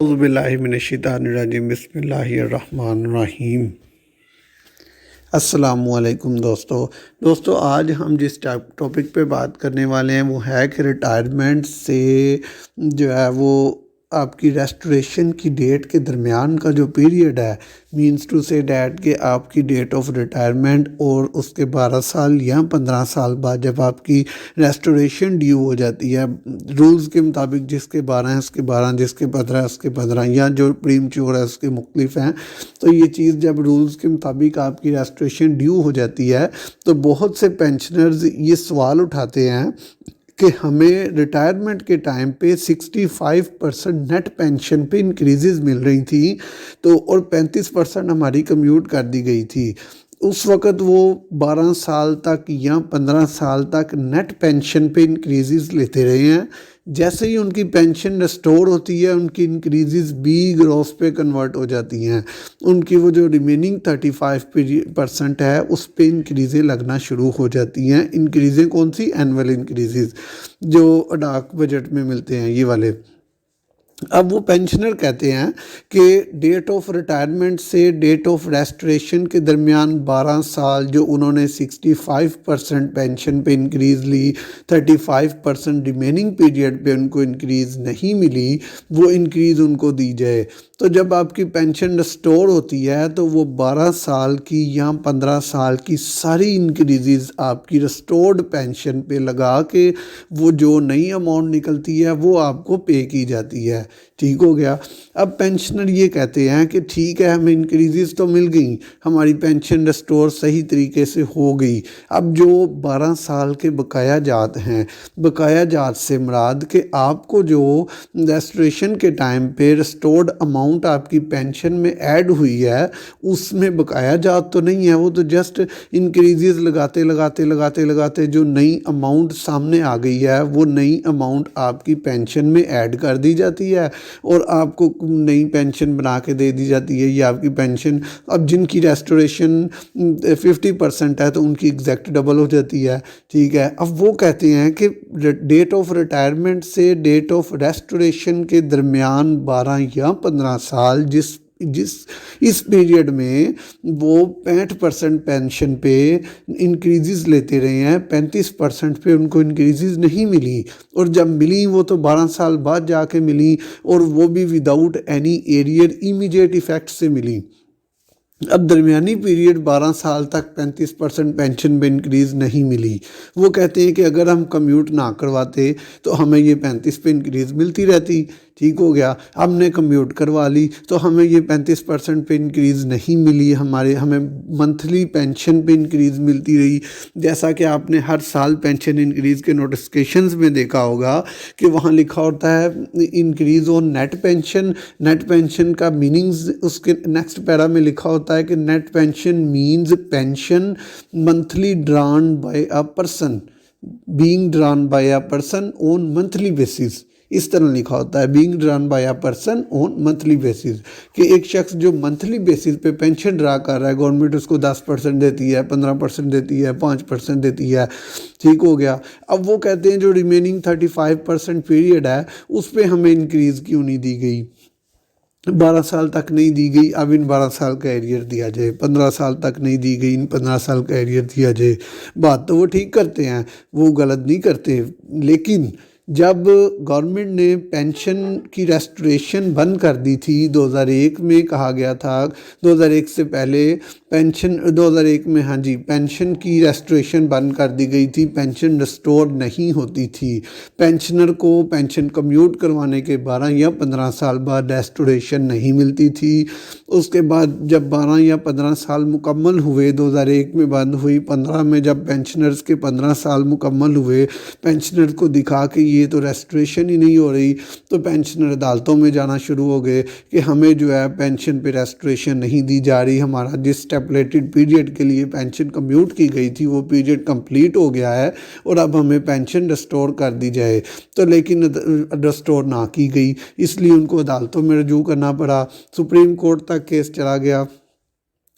اعوذ باللہ من الشیطان الرجیم، بسم اللہ الرحمن الرحیم۔ السلام علیکم دوستو آج ہم جس ٹاپک پہ بات کرنے والے ہیں وہ ہے کہ ریٹائرمنٹ سے جو ہے وہ آپ کی ریسٹوریشن کی ڈیٹ کے درمیان کا جو پیریڈ ہے، مینس ٹو سے ڈیٹ کہ آپ کی ڈیٹ آف ریٹائرمنٹ اور اس کے 12 سال یا 15 سال بعد جب آپ کی ریسٹوریشن ڈیو ہو جاتی ہے، رولز کے مطابق جس کے 12 ہیں اس کے 12، جس کے 15 اس کے 15، یا جو پریمچور ہے اس کے مختلف ہیں۔ تو یہ چیز جب رولز کے مطابق آپ کی ریسٹوریشن ڈیو ہو جاتی ہے تو بہت سے پینشنرز یہ سوال اٹھاتے ہیں کہ ہمیں ریٹائرمنٹ کے ٹائم پہ 65% نیٹ پینشن پہ انکریزز مل رہی تھیں، تو اور 35% ہماری کمیوٹ کر دی گئی تھی۔ اس وقت وہ 12 سال تک یا 15 سال تک نیٹ پینشن پہ انکریزز لیتے رہے ہیں۔ جیسے ہی ان کی پینشن ریسٹور ہوتی ہے، ان کی انکریزز بھی گروس پہ کنورٹ ہو جاتی ہیں، ان کی وہ جو ریمیننگ 35% ہے اس پہ انکریزیں لگنا شروع ہو جاتی ہیں۔ انکریزیں کون سی؟ اینول انکریزز جو ڈاک بجٹ میں ملتے ہیں، یہ والے۔ اب وہ پینشنر کہتے ہیں کہ ڈیٹ آف ریٹائرمنٹ سے ڈیٹ آف ریسٹوریشن کے درمیان 12 سال جو انہوں نے 65% پینشن پہ انکریز لی، 35% ریمیننگ پیریڈ پہ ان کو انکریز نہیں ملی، وہ انکریز ان کو دی جائے۔ تو جب آپ کی پینشن ریسٹور ہوتی ہے تو وہ 12 سال کی یا 15 سال کی ساری انکریزز آپ کی ریسٹورڈ پینشن پہ لگا کے وہ جو نئی اماؤنٹ نکلتی ہے وہ آپ کو پے کی جاتی ہے۔ ٹھیک ہو گیا۔ اب پینشنر یہ کہتے ہیں کہ ٹھیک ہے، ہمیں انکریزز تو مل گئیں، ہماری پینشن ریسٹور صحیح طریقے سے ہو گئی، اب جو 12 سال کے بقایا جات ہیں، بقایا جات سے مراد کہ آپ کو جو ریسٹوریشن کے ٹائم پہ ریسٹورڈ اماؤنٹ آپ کی پینشن میں ایڈ ہوئی ہے اس میں بقایا جات تو نہیں ہے، وہ تو جسٹ انکریزز لگاتے جو نئی اماؤنٹ سامنے آ گئی ہے وہ نئی اماؤنٹ آپ کی پینشن میں ایڈ کر دی جاتی ہے اور آپ کو نئی پینشن بنا کے دے دی جاتی ہے۔ یہ آپ کی پینشن اب جن کی ریسٹوریشن 50% ہے تو ان کی ایگزیکٹ ڈبل ہو جاتی ہے۔ ٹھیک ہے۔ اب وہ کہتے ہیں کہ ڈیٹ آف ریٹائرمنٹ سے ڈیٹ آف ریسٹوریشن کے درمیان 12 یا 15 سال اس پیریڈ میں وہ 65% پینشن پہ انکریزز لیتے رہے ہیں، 35% پہ ان کو انکریزز نہیں ملی، اور جب ملی وہ تو 12 سال بعد جا کے ملی، اور وہ بھی without any arrear, immediate effect سے ملی۔ اب درمیانی پیریڈ 12 سال تک 35% پینشن میں انکریز نہیں ملی۔ وہ کہتے ہیں کہ اگر ہم کمیوٹ نہ کرواتے تو ہمیں یہ 35 پہ انکریز ملتی رہتی۔ ٹھیک ہو گیا۔ ہم نے کمیوٹ کروا لی تو ہمیں یہ 35% پہ انکریز نہیں ملی، ہمیں منتھلی پینشن پہ انکریز ملتی رہی۔ جیسا کہ آپ نے ہر سال پینشن انکریز کے نوٹیفکیشنز میں دیکھا ہوگا کہ وہاں لکھا ہوتا ہے increase on net pension. Net pension کا میننگز اس کے نیکسٹ پیرا میں لکھا ہوتا ہے کہ net pension means pension monthly drawn by a person, being drawn by a person on monthly basis. اس طرح لکھا ہوتا ہے being drawn by a person on monthly basis, کہ ایک شخص جو منتھلی بیسس پہ پینشن ڈرا کر رہا ہے، گورنمنٹ اس کو 10% دیتی ہے، 15% دیتی ہے، 5% دیتی ہے۔ ٹھیک ہو گیا۔ اب وہ کہتے ہیں جو ریمیننگ 35% پیریڈ ہے اس پہ ہمیں انکریز کیوں نہیں دی گئی، 12 سال تک نہیں دی گئی، اب ان 12 سال کا ایریئر دیا جائے، 15 سال تک نہیں دی گئی، ان 15 سال کا ایریئر دیا جائے۔ بات تو وہ ٹھیک کرتے ہیں، وہ غلط نہیں کرتے، لیکن جب گورنمنٹ نے پینشن کی ریسٹوریشن بند کر دی تھی 2001 میں، کہا گیا تھا 2001 سے پہلے پینشن 2001 میں پینشن کی ریسٹوریشن بند کر دی گئی تھی، پینشن ریسٹور نہیں ہوتی تھی، پینشنر کو پینشن کمیوٹ کروانے کے 12 یا 15 سال بعد ریسٹوریشن نہیں ملتی تھی۔ اس کے بعد جب 12 یا 15 سال مکمل ہوئے، 2001 میں بند ہوئی، 15 میں جب پینشنرز کے 15 سال مکمل ہوئے، پینشنر کو دکھا کہ یہ تو ریسٹوریشن ہی نہیں ہو رہی، تو پینشنر عدالتوں میں جانا شروع ہو گئے کہ ہمیں جو ہے پینشن پہ ریسٹوریشن نہیں دی جا رہی، ہمارا جس اسٹیپولیٹڈ پیریڈ کے لیے پینشن کمیوٹ کی گئی تھی وہ پیریڈ کمپلیٹ ہو گیا ہے اور اب ہمیں پینشن ریسٹور کر دی جائے۔ تو لیکن ریسٹور نہ کی گئی، اس لیے ان کو عدالتوں میں رجوع کرنا پڑا، سپریم کورٹ تک کیس چلا گیا۔